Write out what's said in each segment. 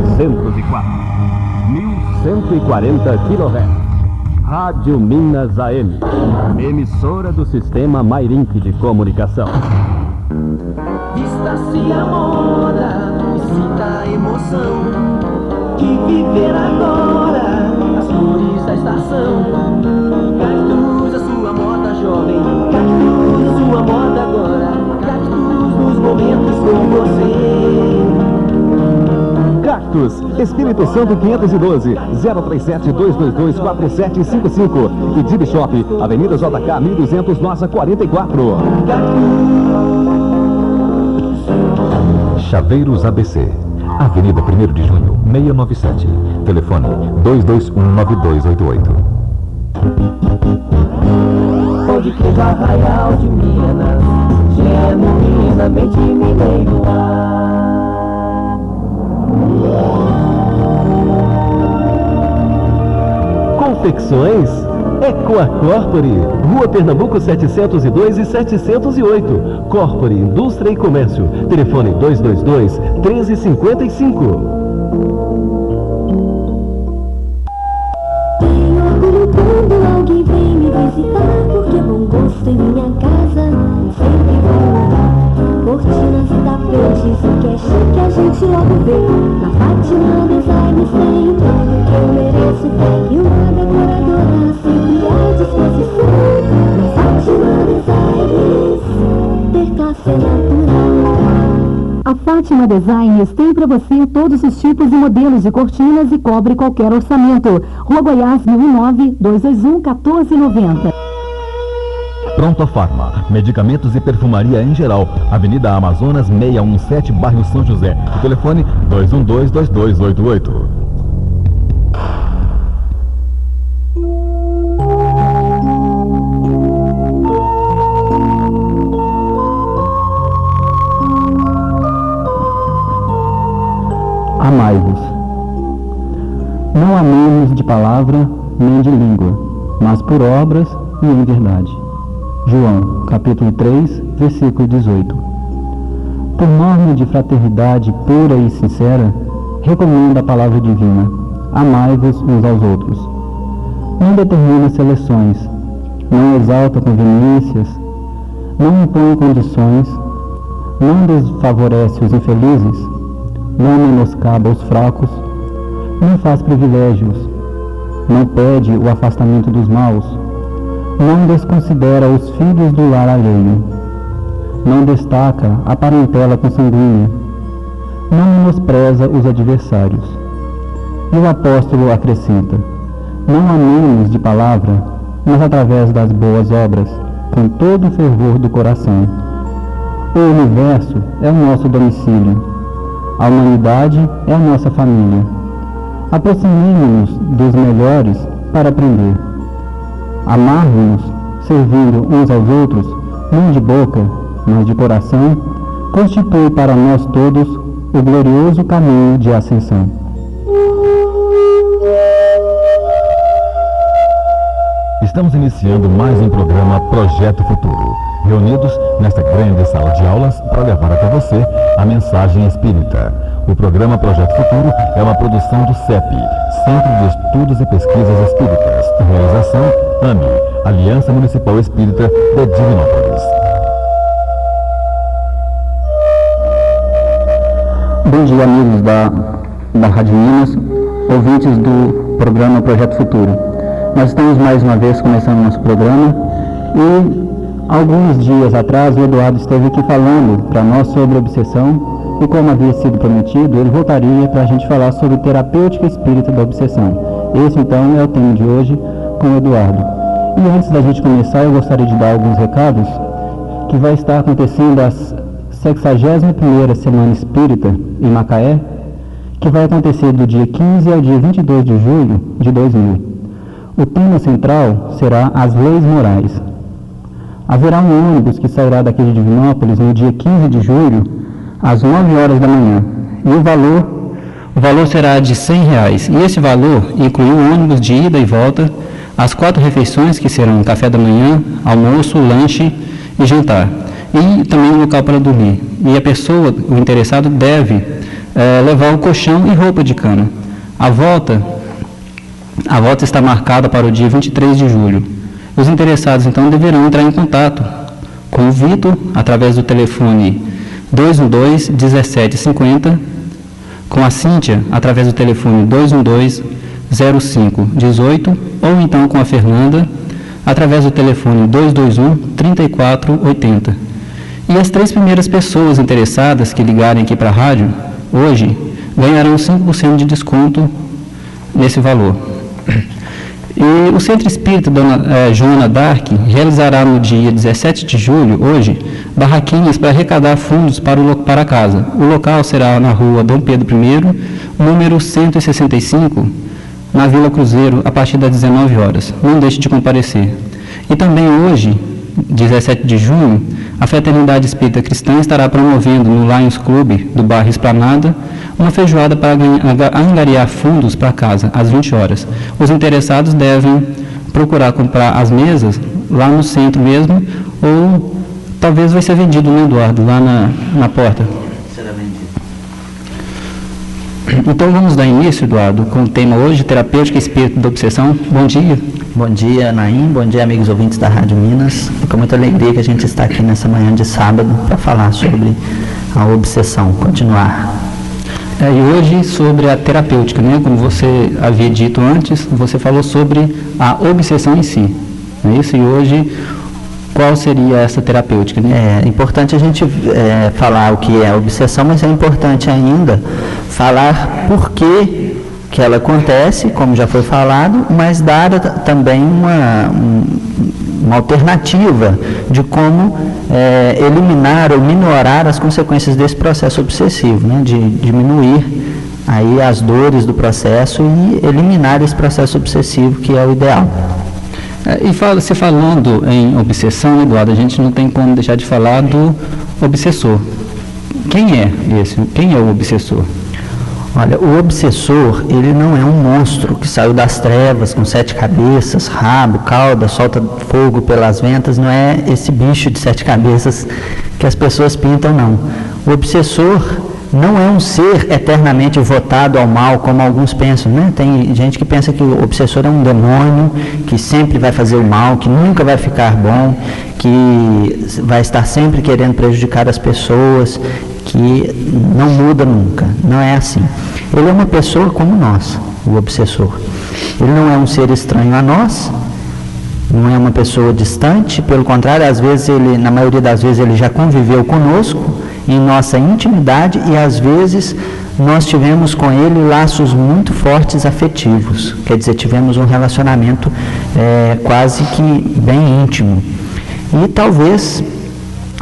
204, 1140 kHz. Rádio Minas AM, emissora do Sistema Mairink de Comunicação. Vista-se a moda e sinta a emoção de viver agora as cores da estação. Cactus, a sua moda jovem, Cactus, a sua moda agora, Cactus nos momentos com você. Cactus, Espírito Santo 512, 037-222-4755 e Dib Shop, Avenida JK 1200, Nossa 44. Chaveiros ABC, Avenida 1º de Junho, 697, telefone 221-9288. Pão de queijo Arraial de Minas, genuinamente mineiro. Confecções Equa Corpore, Rua Pernambuco 702 e 708. Corpore, Indústria e Comércio. Telefone 222-1355. Tenho orgulho quando alguém vem me visitar, porque bom gosto em minha casa sempre vai mudar. Cortinas e tapetes, o que é chique a gente logo vê. Na Fátima Designs tem tudo que eu mereço, e uma decoradora sempre à disposição. Na Fátima Designs, ter classe é natural. A Fátima Designs tem para você todos os tipos e modelos de cortinas e cobre qualquer orçamento. Rua Goiás, 1009, 221-1490. Pronto Farma, medicamentos e perfumaria em geral, Avenida Amazonas 617, bairro São José. O telefone 212-2288. Amai-vos. Não amemos de palavra nem de língua, mas por obras e em verdade. João, capítulo 3, versículo 18. Por norma de fraternidade pura e sincera, recomenda a palavra divina: amai-vos uns aos outros. Não determina seleções, não exalta conveniências, não impõe condições, não desfavorece os infelizes, não menoscaba os fracos, não faz privilégios, não pede o afastamento dos maus, não desconsidera os filhos do lar alheio, não destaca a parentela consanguínea, não menospreza os adversários. E o apóstolo acrescenta: não amemos de palavra, mas através das boas obras, com todo o fervor do coração. O universo é o nosso domicílio, a humanidade é a nossa família. Aproximemo-nos dos melhores para aprender. Amar-nos, servindo uns aos outros, não de boca, mas de coração, constitui para nós todos o glorioso caminho de ascensão. Estamos iniciando mais um programa Projeto Futuro, reunidos nesta grande sala de aulas para levar até você a mensagem espírita. O programa Projeto Futuro é uma produção do CEP, Centro de Estudos e Pesquisas Espíritas. Realização AME, Aliança Municipal Espírita de Divinópolis. Bom dia, amigos da Rádio Minas, ouvintes do programa Projeto Futuro. Nós estamos mais uma vez começando o nosso programa e alguns dias atrás o Eduardo esteve aqui falando para nós sobre obsessão e, como havia sido prometido, ele voltaria para a gente falar sobre terapêutica espírita da obsessão. Esse então é o tema de hoje com o Eduardo. E antes da gente começar, eu gostaria de dar alguns recados que vai estar acontecendo a 61ª Semana Espírita em Macaé, que vai acontecer do dia 15 ao dia 22 de julho de 2000. O tema central será as leis morais. Haverá um ônibus que sairá daqui de Divinópolis no dia 15 de julho, às 9 horas da manhã. E o valor será de R$100. E esse valor inclui o ônibus de ida e volta, as 4 refeições, que serão café da manhã, almoço, lanche e jantar. E também um local para dormir. E a pessoa, o interessado, deve levar o colchão e roupa de cama. A volta está marcada para o dia 23 de julho. Os interessados, então, deverão entrar em contato com o Vitor através do telefone 212-1750, com a Cíntia através do telefone 212-0518, ou então com a Fernanda através do telefone 221-3480. E as 3 primeiras pessoas interessadas que ligarem aqui para a rádio hoje ganharão 5% de desconto nesse valor. E o Centro Espírita Joana d'Arc realizará no dia 17 de julho, hoje, barraquinhas para arrecadar fundos para a casa. O local será na rua Dom Pedro I, número 165, na Vila Cruzeiro, a partir das 19 horas. Não deixe de comparecer. E também hoje, 17 de junho, a Fraternidade Espírita Cristã estará promovendo no Lions Club do bairro Esplanada uma feijoada para angariar fundos para casa, às 20 horas. Os interessados devem procurar comprar as mesas lá no centro mesmo, ou talvez vai ser vendido, né, Eduardo, lá na porta. Será vendido. Então vamos dar início, Eduardo, com o tema hoje, Terapêutica Espírito da Obsessão. Bom dia. Bom dia, Naim. Bom dia, amigos ouvintes da Rádio Minas. É com muita alegria que a gente está aqui nessa manhã de sábado para falar sobre a obsessão. Continuar. E hoje sobre a terapêutica, né? Como você havia dito antes, você falou sobre a obsessão em si. Não é isso? E hoje, qual seria essa terapêutica, né? É importante a gente falar o que é a obsessão, mas é importante ainda falar por que ela acontece, como já foi falado, mas dar também uma alternativa de como eliminar ou minorar as consequências desse processo obsessivo, né? De diminuir aí as dores do processo e eliminar esse processo obsessivo, que é o ideal. E você falando em obsessão, Eduardo, a gente não tem como deixar de falar do obsessor. Quem é esse? Quem é o obsessor? Olha, o obsessor, ele não é um monstro que saiu das trevas com 7 cabeças, rabo, cauda, solta fogo pelas ventas. Não é esse bicho de 7 cabeças que as pessoas pintam, não. O obsessor não é um ser eternamente votado ao mal, como alguns pensam, né? Tem gente que pensa que o obsessor é um demônio, que sempre vai fazer o mal, que nunca vai ficar bom, que vai estar sempre querendo prejudicar as pessoas, que não muda nunca. Não é assim. Ele é uma pessoa como nós, o obsessor. Ele não é um ser estranho a nós, não é uma pessoa distante, pelo contrário, às vezes na maioria das vezes ele já conviveu conosco em nossa intimidade e às vezes nós tivemos com ele laços muito fortes afetivos, quer dizer, tivemos um relacionamento quase que bem íntimo. E talvez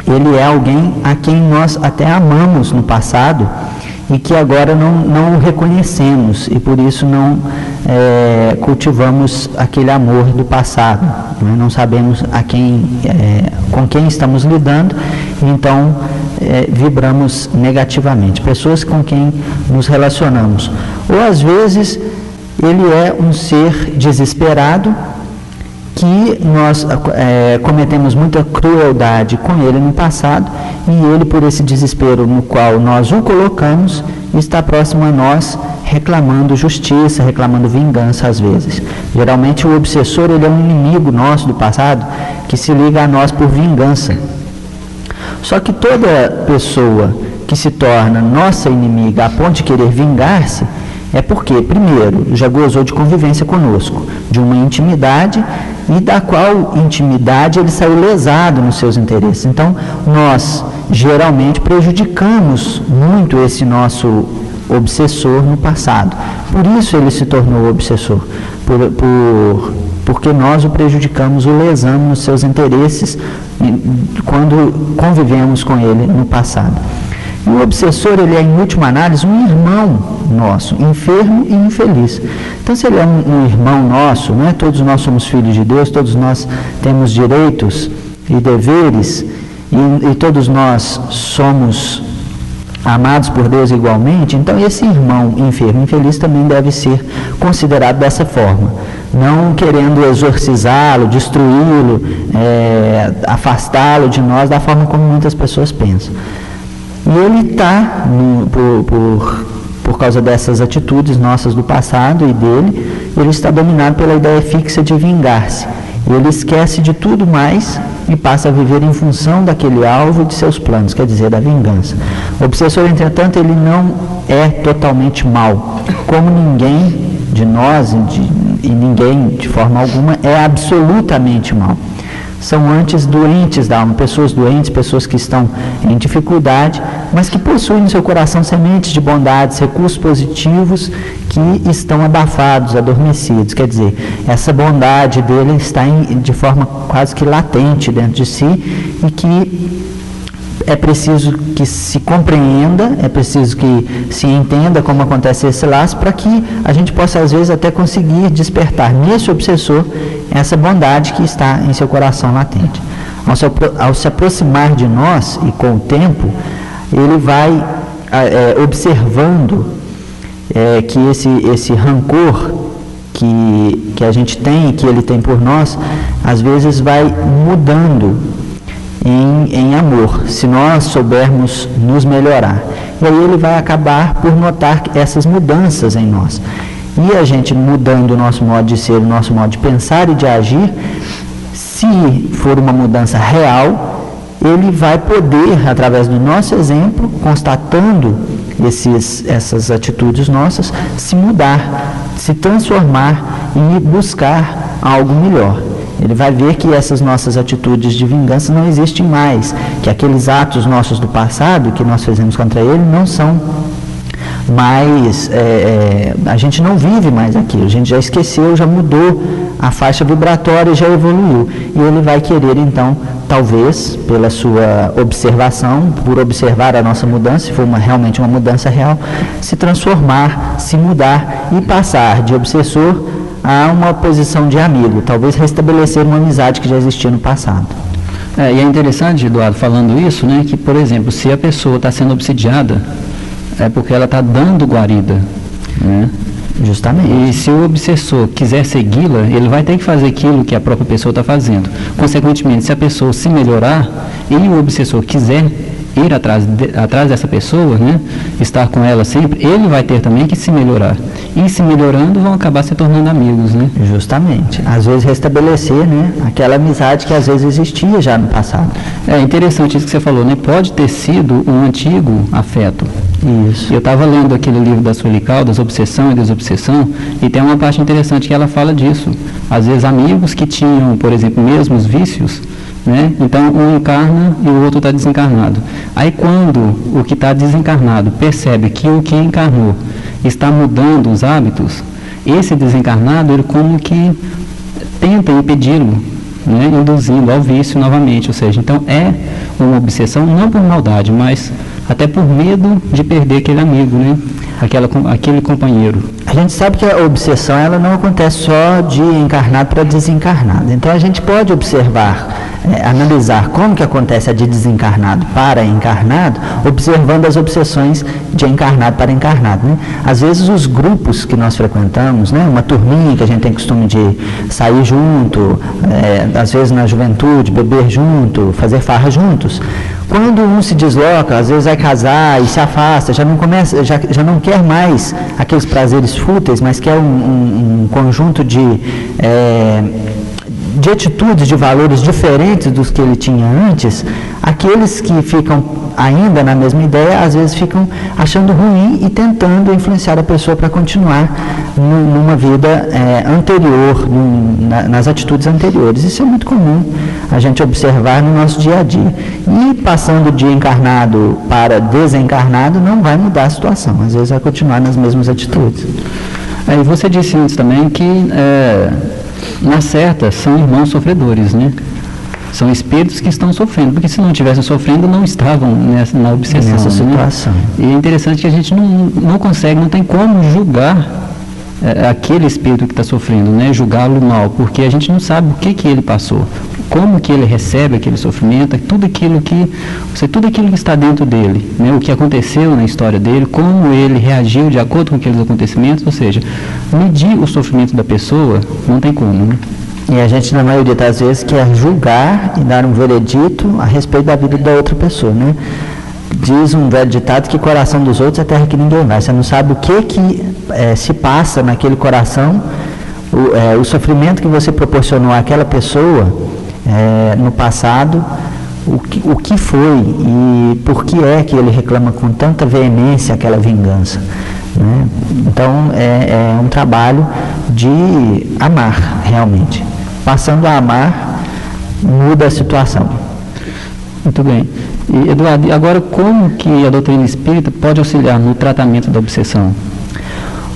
ele é alguém a quem nós até amamos no passado e que agora não o reconhecemos e por isso não cultivamos aquele amor do passado, né? Não sabemos com quem estamos lidando, então vibramos negativamente. Pessoas com quem nos relacionamos. Ou às vezes ele é um ser desesperado que nós cometemos muita crueldade com ele no passado e ele, por esse desespero no qual nós o colocamos, está próximo a nós reclamando justiça, reclamando vingança às vezes. Geralmente o obsessor, ele é um inimigo nosso do passado que se liga a nós por vingança. Só que toda pessoa que se torna nossa inimiga a ponto de querer vingar-se é porque, primeiro, já gozou de convivência conosco, de uma intimidade e da qual intimidade ele saiu lesado nos seus interesses. Então, nós geralmente prejudicamos muito esse nosso obsessor no passado. Por isso ele se tornou obsessor, porque nós o prejudicamos, o lesamos nos seus interesses quando convivemos com ele no passado. E o obsessor, ele é, em última análise, um irmão nosso, enfermo e infeliz. Então, se ele é um irmão nosso, né, todos nós somos filhos de Deus, todos nós temos direitos e deveres, e todos nós somos amados por Deus igualmente, então esse irmão enfermo e infeliz também deve ser considerado dessa forma. Não querendo exorcizá-lo, destruí-lo, afastá-lo de nós da forma como muitas pessoas pensam. E ele está, por causa dessas atitudes nossas do passado e dele, ele está dominado pela ideia fixa de vingar-se. Ele esquece de tudo mais e passa a viver em função daquele alvo e de seus planos, quer dizer, da vingança. O obsessor, entretanto, ele não é totalmente mau, como ninguém de nós e ninguém, de forma alguma, é absolutamente mau. São antes doentes da alma, pessoas doentes, pessoas que estão em dificuldade, mas que possuem no seu coração sementes de bondades, recursos positivos que estão abafados, adormecidos. Quer dizer, essa bondade dele está de forma quase que latente dentro de si e que é preciso que se compreenda, é preciso que se entenda como acontece esse laço, para que a gente possa, às vezes, até conseguir despertar nesse obsessor essa bondade que está em seu coração latente. Ao se aproximar de nós, e com o tempo, ele vai observando que esse rancor que a gente tem, que ele tem por nós, às vezes vai mudando em amor, se nós soubermos nos melhorar. E aí ele vai acabar por notar essas mudanças em nós. E a gente mudando o nosso modo de ser, o nosso modo de pensar e de agir, se for uma mudança real, ele vai poder, através do nosso exemplo, constatando essas atitudes nossas, se mudar, se transformar e buscar algo melhor. Ele vai ver que essas nossas atitudes de vingança não existem mais, que aqueles atos nossos do passado que nós fizemos contra ele não são mais, a gente não vive mais aquilo, a gente já esqueceu, já mudou a faixa vibratória, já evoluiu. E ele vai querer então, talvez, pela sua observação, por observar a nossa mudança, se for realmente uma mudança real, se transformar, se mudar e passar de obsessor a uma posição de amigo, talvez restabelecer uma amizade que já existia no passado. E é interessante, Eduardo, falando isso, né, que, por exemplo, se a pessoa está sendo obsidiada, é porque ela está dando guarida, né? Justamente. E se o obsessor quiser segui-la, ele vai ter que fazer aquilo que a própria pessoa está fazendo. Consequentemente, se a pessoa se melhorar e o obsessor quiser ir atrás dessa pessoa, né, estar com ela sempre, ele vai ter também que se melhorar. E se melhorando, vão acabar se tornando amigos, né? Justamente. Às vezes restabelecer, né, aquela amizade que às vezes existia já no passado. É interessante isso que você falou, né? Pode ter sido um antigo afeto. Isso. Eu estava lendo aquele livro da Sueli Caldas, Obsessão e Desobsessão, e tem uma parte interessante que ela fala disso. Às vezes amigos que tinham, por exemplo, mesmos vícios, né? Então um encarna e o outro está desencarnado. Aí quando o que está desencarnado percebe que o que encarnou está mudando os hábitos, esse desencarnado ele como que tenta impedi-lo, né? Induzindo ao vício novamente. Ou seja, então é uma obsessão não por maldade, mas até por medo de perder aquele amigo, né? Aquele companheiro. A gente sabe que a obsessão ela não acontece só de encarnado para desencarnado. Então a gente pode observar, analisar como que acontece a de desencarnado para encarnado, observando as obsessões de encarnado para encarnado, né? Às vezes os grupos que nós frequentamos, né? Uma turminha que a gente tem costume de sair junto, às vezes na juventude, beber junto, fazer farra juntos. Quando um se desloca, às vezes vai casar e se afasta, já não quer mais aqueles prazeres fúteis, mas quer um conjunto de atitudes, de valores diferentes dos que ele tinha antes. Aqueles que ficam ainda na mesma ideia, às vezes ficam achando ruim e tentando influenciar a pessoa para continuar numa vida anterior, nas atitudes anteriores. Isso é muito comum a gente observar no nosso dia a dia. E passando de encarnado para desencarnado não vai mudar a situação, às vezes vai continuar nas mesmas atitudes. E você disse antes também que na certa são irmãos sofredores, né? São espíritos que estão sofrendo, porque se não estivessem sofrendo, não estavam na obsessão. Nessa situação. Né? E é interessante que a gente não consegue, não tem como julgar aquele espírito que está sofrendo, né? Julgá-lo mal, porque a gente não sabe o que ele passou, como que ele recebe aquele sofrimento, tudo aquilo que está dentro dele, né? O que aconteceu na história dele, como ele reagiu de acordo com aqueles acontecimentos, ou seja, medir o sofrimento da pessoa não tem como, né? E a gente, na maioria das vezes, quer julgar e dar um veredito a respeito da vida da outra pessoa, né? Diz um velho ditado que coração dos outros é terra que ninguém vai. Você não sabe o que se passa naquele coração, o sofrimento que você proporcionou àquela pessoa no passado, o que foi e por que é que ele reclama com tanta veemência aquela vingança, né? Então é um trabalho de amar realmente. Passando a amar, muda a situação. Muito bem. E, Eduardo, agora como que a doutrina espírita pode auxiliar no tratamento da obsessão?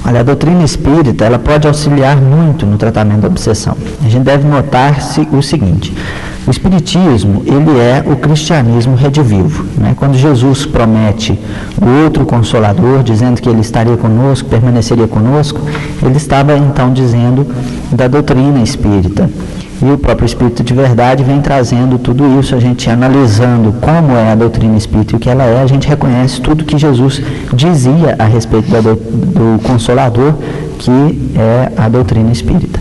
Olha, a doutrina espírita, ela pode auxiliar muito no tratamento da obsessão. A gente deve notar o seguinte: o espiritismo, ele é o cristianismo redivivo, né? Quando Jesus promete o outro consolador, dizendo que ele estaria conosco, permaneceria conosco, ele estava então dizendo da doutrina espírita. E o próprio Espírito de Verdade vem trazendo tudo isso. A gente analisando como é a doutrina espírita e o que ela é, a gente reconhece tudo que Jesus dizia a respeito do Consolador, que é a doutrina espírita.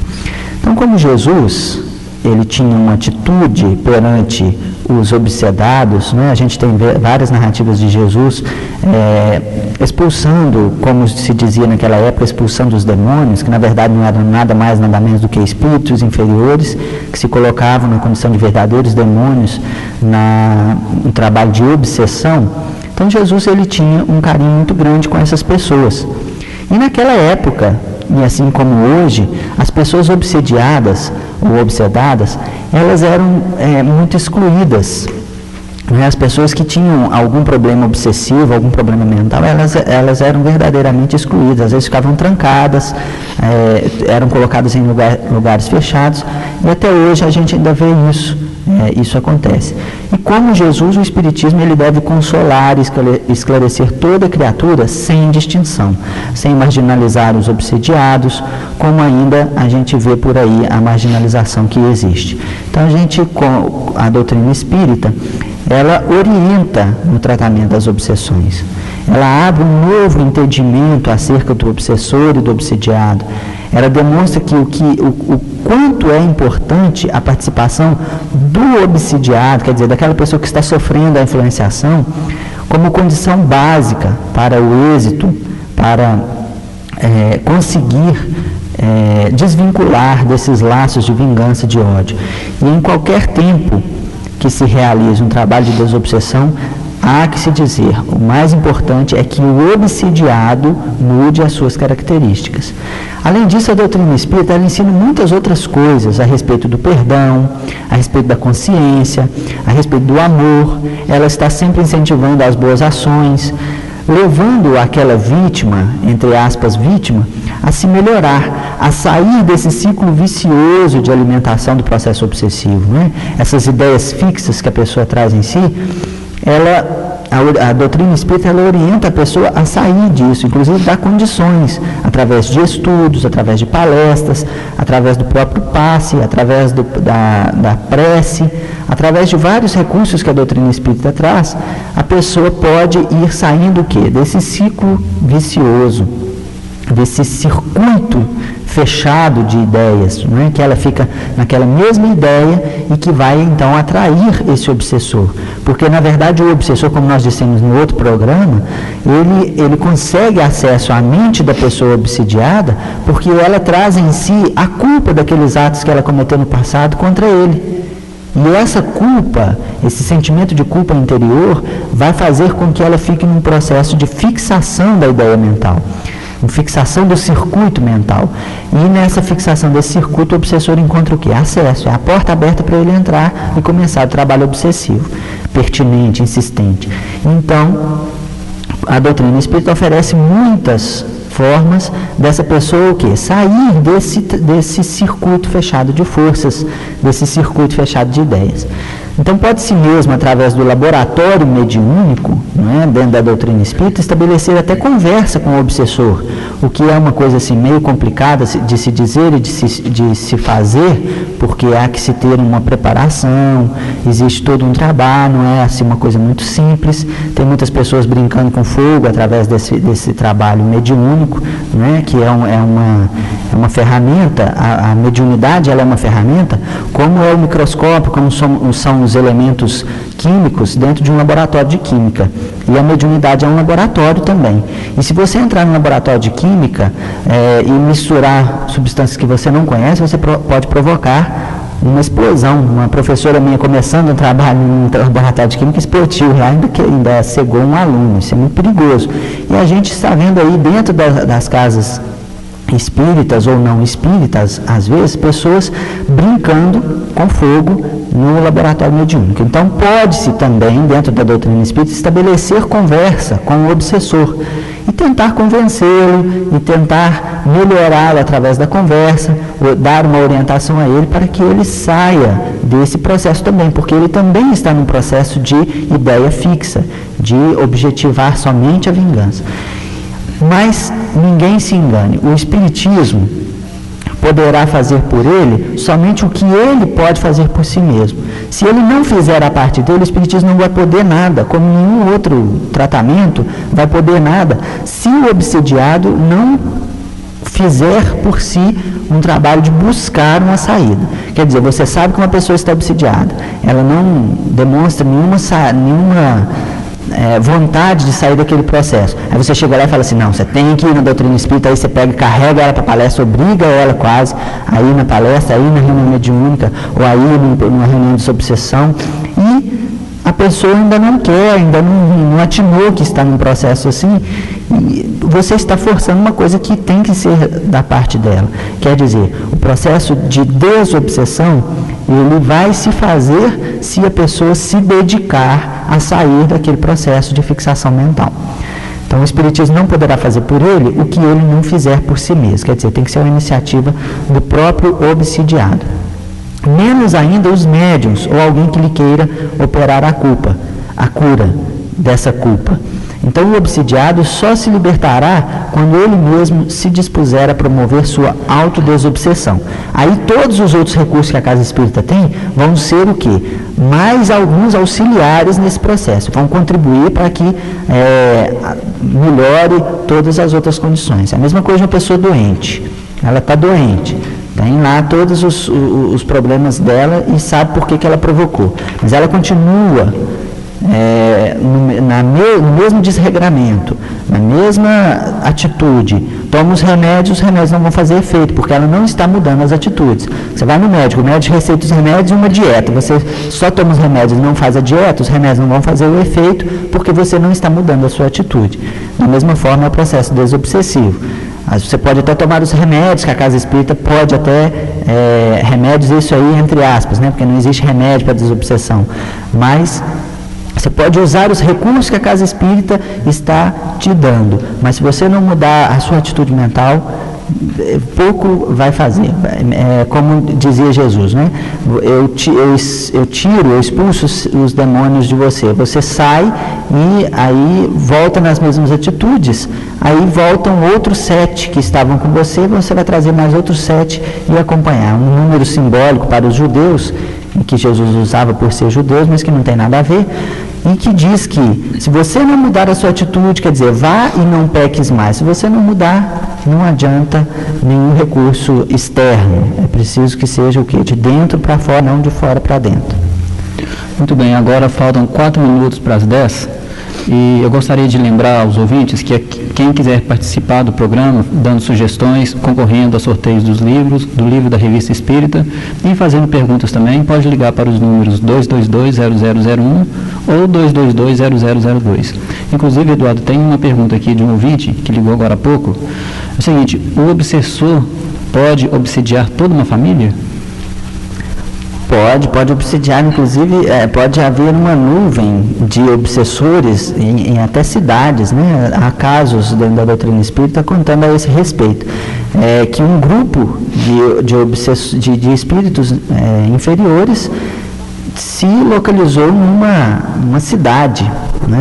Então, como Jesus, ele tinha uma atitude perante os obsedados, né? A gente tem várias narrativas de Jesus expulsando, como se dizia naquela época, expulsando os demônios, que na verdade não eram nada mais, nada menos do que espíritos inferiores, que se colocavam na condição de verdadeiros demônios no trabalho de obsessão. Então Jesus, ele tinha um carinho muito grande com essas pessoas. E naquela época, e assim como hoje, as pessoas obsediadas ou obsedadas, elas eram muito excluídas. As pessoas que tinham algum problema obsessivo, algum problema mental, elas eram verdadeiramente excluídas. Às vezes ficavam trancadas, eram colocadas em lugares fechados, e até hoje a gente ainda vê isso. Isso acontece. E como Jesus, o Espiritismo, ele deve consolar e esclarecer toda criatura sem distinção, sem marginalizar os obsediados, como ainda a gente vê por aí a marginalização que existe. Então com a doutrina espírita, ela orienta no tratamento das obsessões. Ela abre um novo entendimento acerca do obsessor e do obsediado. Ela demonstra que o quanto é importante a participação do obsidiado, quer dizer, daquela pessoa que está sofrendo a influenciação, como condição básica para o êxito, para conseguir desvincular desses laços de vingança, de ódio. E em qualquer tempo que se realize um trabalho de desobsessão, há que se dizer, o mais importante é que o obsidiado mude as suas características. Além disso, a doutrina espírita, ela ensina muitas outras coisas a respeito do perdão, a respeito da consciência, a respeito do amor. Ela está sempre incentivando as boas ações, levando aquela vítima, entre aspas, vítima, a se melhorar, a sair desse ciclo vicioso de alimentação do processo obsessivo, né? Essas ideias fixas que a pessoa traz em si, a doutrina espírita, ela orienta a pessoa a sair disso, inclusive dá condições, através de estudos, através de palestras, através do próprio passe, através da prece, através de vários recursos que a doutrina espírita traz, a pessoa pode ir saindo o quê? Desse ciclo vicioso, desse circuito fechado de ideias, não é? Que ela fica naquela mesma ideia e que vai então atrair esse obsessor, porque na verdade o obsessor, como nós dissemos no outro programa, ele consegue acesso à mente da pessoa obsidiada porque ela traz em si a culpa daqueles atos que ela cometeu no passado contra ele. E essa culpa, esse sentimento de culpa interior, vai fazer com que ela fique num processo de fixação da ideia mental, fixação do circuito mental. E nessa fixação desse circuito, o obsessor encontra o quê? Acesso, é a porta aberta para ele entrar e começar o trabalho obsessivo, pertinente, insistente. Então, a doutrina espírita oferece muitas formas dessa pessoa o quê? Sair desse circuito fechado de forças, desse circuito fechado de ideias. Então, pode-se mesmo, através do laboratório mediúnico, não é, dentro da doutrina espírita, estabelecer até conversa com o obsessor, o que é uma coisa assim, meio complicada de se dizer e de se fazer, porque há que se ter uma preparação, existe todo um trabalho, não é assim uma coisa muito simples. Tem muitas pessoas brincando com fogo através desse trabalho mediúnico, não é, que é uma ferramenta. A mediunidade, ela é uma ferramenta, como é o microscópio, como são os elementos químicos dentro de um laboratório de química. E a mediunidade é um laboratório também. E se você entrar no laboratório de química e misturar substâncias que você não conhece, você pode provocar uma explosão. Uma professora minha, começando um trabalho no laboratório de química, explodiu lá, ainda cegou um aluno. Isso é muito perigoso. E a gente está vendo aí dentro das casas espíritas ou não espíritas, às vezes, pessoas brincando com fogo no laboratório mediúnico. Então, pode-se também, dentro da doutrina espírita, estabelecer conversa com o obsessor e tentar convencê-lo e tentar melhorá-lo através da conversa, ou dar uma orientação a ele para que ele saia desse processo também, porque ele também está num processo de ideia fixa, de objetivar somente a vingança. Mas ninguém se engane, o Espiritismo poderá fazer por ele somente o que ele pode fazer por si mesmo. Se ele não fizer a parte dele, o Espiritismo não vai poder nada, como nenhum outro tratamento vai poder nada, se o obsidiado não fizer por si um trabalho de buscar uma saída. Quer dizer, você sabe que uma pessoa está obsidiada, ela não demonstra nenhuma vontade de sair daquele processo. Aí você chega lá e fala assim, não, você tem que ir na doutrina espírita, aí você pega e carrega ela para a palestra, obriga ela quase a ir na palestra, a ir na reunião mediúnica, ou a ir numa reunião de desobsessão, e a pessoa ainda não quer, ainda não atinou que está num processo assim, e você está forçando uma coisa que tem que ser da parte dela. Quer dizer, o processo de desobsessão, ele vai se fazer se a pessoa se dedicar a sair daquele processo de fixação mental. Então, o Espiritismo não poderá fazer por ele o que ele não fizer por si mesmo. Quer dizer, tem que ser uma iniciativa do próprio obsidiado. Menos ainda os médiuns ou alguém que lhe queira operar a cura dessa culpa. Então, o obsidiado só se libertará quando ele mesmo se dispuser a promover sua autodesobsessão. Aí todos os outros recursos que a Casa Espírita tem vão ser o quê? Mais alguns auxiliares nesse processo, vão contribuir para que melhore todas as outras condições. A mesma coisa de uma pessoa doente, ela está doente, tem lá todos os problemas dela e sabe por que ela provocou, mas ela continua no mesmo desregramento, na mesma atitude, toma os remédios não vão fazer efeito, porque ela não está mudando as atitudes. Você vai no médico, o médico receita os remédios e uma dieta, você só toma os remédios e não faz a dieta, os remédios não vão fazer o efeito, porque você não está mudando a sua atitude. Da mesma forma é o processo desobsessivo. Você pode até tomar os remédios, que a Casa Espírita pode até, remédios, isso aí entre aspas, né, porque não existe remédio para desobsessão, mas você pode usar os recursos que a Casa Espírita está te dando, mas se você não mudar a sua atitude mental, pouco vai fazer. Como dizia Jesus, né? Eu expulso os demônios de você. Você sai e aí volta nas mesmas atitudes. Aí voltam outros 7 que estavam com você, você vai trazer mais outros 7 e acompanhar. Um número simbólico para os judeus, que Jesus usava por ser judeus, mas que não tem nada a ver, e que diz que se você não mudar a sua atitude, quer dizer, vá e não peques mais. Se você não mudar, não adianta nenhum recurso externo. É preciso que seja o quê? De dentro para fora, não de fora para dentro. Muito bem, agora faltam 4 minutos para as 10. E eu gostaria de lembrar aos ouvintes que quem quiser participar do programa, dando sugestões, concorrendo a sorteios dos livros, do livro da Revista Espírita, e fazendo perguntas também, pode ligar para os números 222-0001 ou 222-0002. Inclusive, Eduardo, tem uma pergunta aqui de um ouvinte que ligou agora há pouco. É o seguinte, o obsessor pode obsidiar toda uma família? Pode obsidiar, inclusive pode haver uma nuvem de obsessores em até cidades, né? Há casos dentro da doutrina espírita contando a esse respeito, que um grupo de espíritos inferiores se localizou numa cidade, né?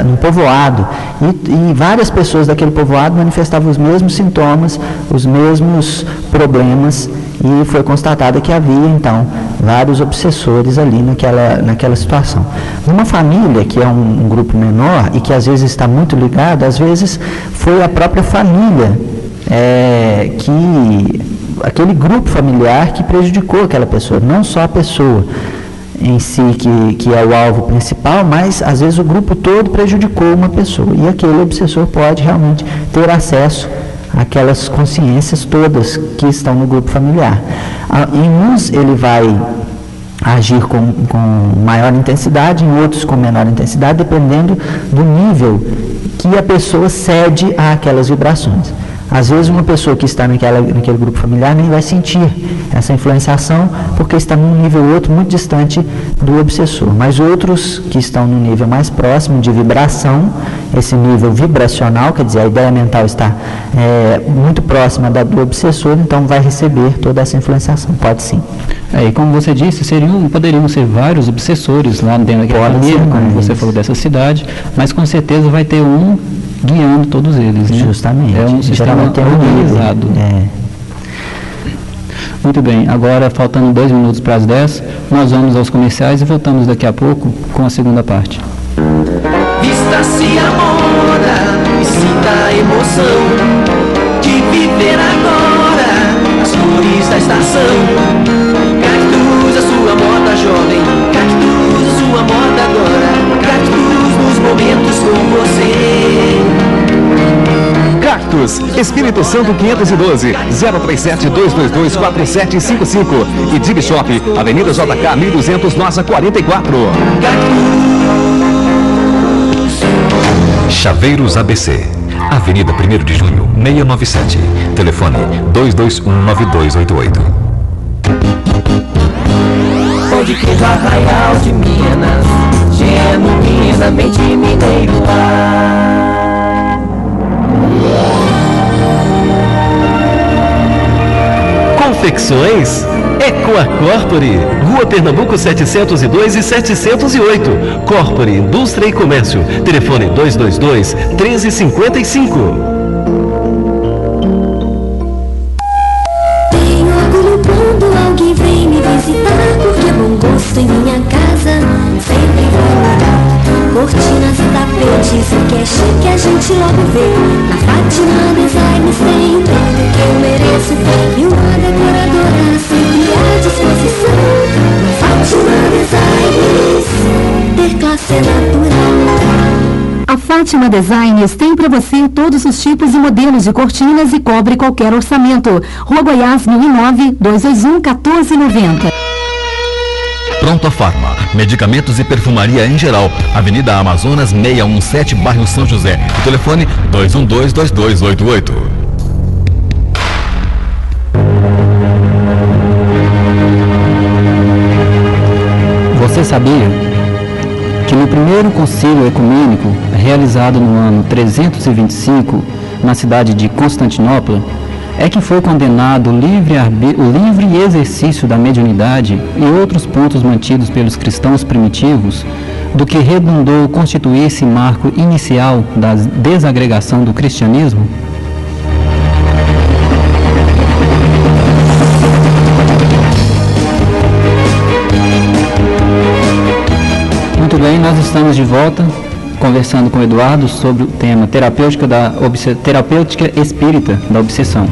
num povoado, e várias pessoas daquele povoado manifestavam os mesmos sintomas, os mesmos problemas, e foi constatado que havia, então, vários obsessores ali naquela situação. Numa família, que é um grupo menor e que às vezes está muito ligado, às vezes foi a própria família, aquele grupo familiar que prejudicou aquela pessoa, não só a pessoa. em si que é o alvo principal, mas às vezes o grupo todo prejudicou uma pessoa, e aquele obsessor pode realmente ter acesso àquelas consciências todas que estão no grupo familiar. Em uns ele vai agir com maior intensidade, em outros com menor intensidade, dependendo do nível que a pessoa cede àquelas vibrações. Às vezes uma pessoa que está naquele grupo familiar nem vai sentir essa influenciação, porque está num nível outro muito distante do obsessor. Mas outros que estão no nível mais próximo de vibração, esse nível vibracional, quer dizer, a ideia mental está muito próxima do obsessor, então vai receber toda essa influenciação. Pode sim. E como você disse, poderiam ser vários obsessores lá dentro daquela família, como você falou dessa cidade, mas com certeza vai ter um guiando todos eles, né? Justamente. É um sistema organizado. Muito bem, agora faltando 2 minutos para as 10, nós vamos aos comerciais e voltamos daqui a pouco com a segunda parte. Vista-se a moda e sinta a emoção de viver agora as cores da estação. Cactus, a sua moda jovem, cactus, a sua moda agora, cactus nos momentos com você. Cactus, Espírito Santo 512, 037-222-4755 e Dib Shop, Avenida JK 1200, Nossa 44. Chaveiros ABC, Avenida 1º de Junho, 697, telefone 2219288. Pão de queijo Arraial de Minas, genuinamente mineiro. Confecções Ecoa Corpore, Rua Pernambuco 702 e 708. Corpore, Indústria e Comércio. Telefone 222-1355. Tenho orgulho quando alguém vem me visitar, porque bom gosto em minha casa sempre vai mudar. Cortinas e tapetes, o que é chique a gente logo vê. Na Fátima Designs tem tudo que eu mereço, e uma decoradora sempre à disposição. Na Fátima Designs, ter classe é natural. A Fátima Designs tem para você todos os tipos e modelos de cortinas e cobre qualquer orçamento. Rua Goiás 1009, 221-1490. Pronto Farma, medicamentos e perfumaria em geral, Avenida Amazonas 617, bairro São José. O telefone 212-2288. Você sabia que no primeiro concílio ecumênico, realizado no ano 325, na cidade de Constantinopla, é que foi condenado o livre exercício da mediunidade e outros pontos mantidos pelos cristãos primitivos, do que redundou constituir-se marco inicial da desagregação do cristianismo? Muito bem, nós estamos de volta conversando com o Eduardo sobre o tema terapêutica espírita da obsessão.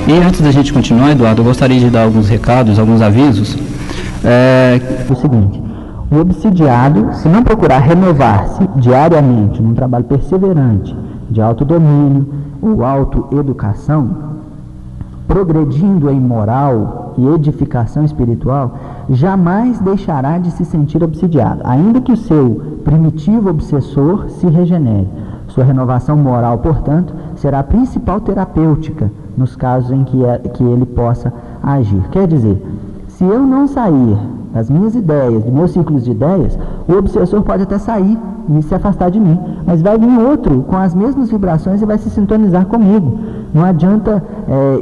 E antes da gente continuar, Eduardo, eu gostaria de dar alguns recados, alguns avisos. O seguinte: o obsidiado, se não procurar renovar-se diariamente num trabalho perseverante de autodomínio ou autoeducação, progredindo em moral e edificação espiritual, jamais deixará de se sentir obsidiado, ainda que o seu primitivo obsessor se regenere. Sua renovação moral, portanto, será a principal terapêutica nos casos em que ele possa agir. Quer dizer, se eu não sair das minhas ideias, dos meus ciclos de ideias, o obsessor pode até sair e se afastar de mim, mas vai vir outro com as mesmas vibrações e vai se sintonizar comigo. Não adianta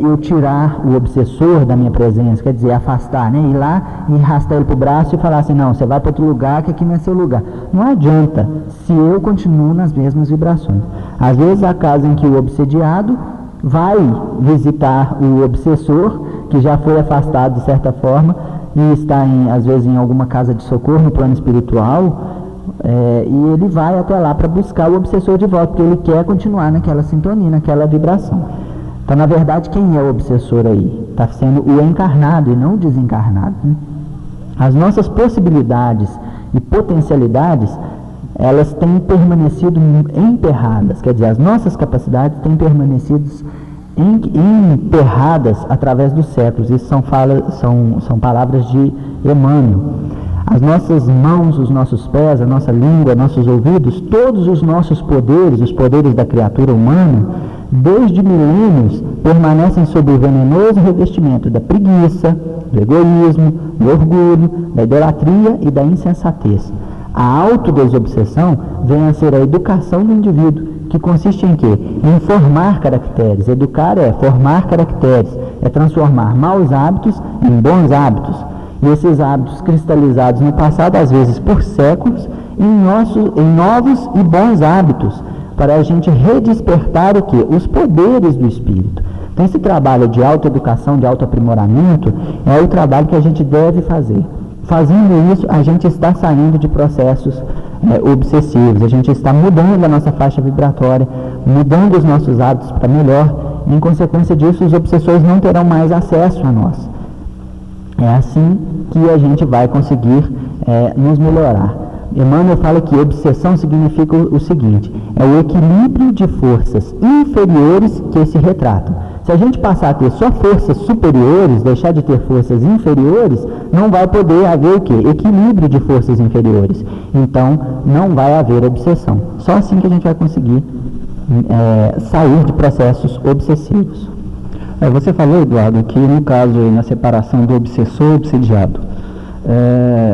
eu tirar o obsessor da minha presença, quer dizer, afastar, né? Ir lá e arrastar ele para o braço e falar assim, não, você vai para outro lugar que aqui não é seu lugar. Não adianta se eu continuo nas mesmas vibrações. Às vezes há casos em que o obsediado vai visitar o obsessor, que já foi afastado de certa forma, e está, às vezes, em alguma casa de socorro no plano espiritual, e ele vai até lá para buscar o obsessor de volta, porque ele quer continuar naquela sintonia, naquela vibração. Então, na verdade, quem é o obsessor aí? Está sendo o encarnado e não o desencarnado, né? As nossas possibilidades e potencialidades, elas têm permanecido emperradas, quer dizer, as nossas capacidades têm permanecido emperradas através dos séculos. Isso são palavras de Emmanuel. As nossas mãos, os nossos pés, a nossa língua, nossos ouvidos, todos os nossos poderes, os poderes da criatura humana, desde milênios, permanecem sob o venenoso revestimento da preguiça, do egoísmo, do orgulho, da idolatria e da insensatez. A autodesobsessão vem a ser a educação do indivíduo, que consiste em quê? Em formar caracteres. Educar é formar caracteres, é transformar maus hábitos em bons hábitos. E esses hábitos cristalizados no passado, às vezes por séculos, em novos e bons hábitos, para a gente redespertar o quê? Os poderes do espírito. Então esse trabalho de autoeducação, de autoaprimoramento, é o trabalho que a gente deve fazer. Fazendo isso, a gente está saindo de processos obsessivos, a gente está mudando a nossa faixa vibratória, mudando os nossos hábitos para melhor. Em consequência disso, os obsessores não terão mais acesso a nós. É assim que a gente vai conseguir nos melhorar. Emmanuel fala que obsessão significa o seguinte: é o equilíbrio de forças inferiores que se retratam. Se a gente passar a ter só forças superiores, deixar de ter forças inferiores, não vai poder haver o quê? Equilíbrio de forças inferiores. Então, não vai haver obsessão. Só assim que a gente vai conseguir sair de processos obsessivos. Você falou, Eduardo, que no caso, na separação do obsessor e obsediado,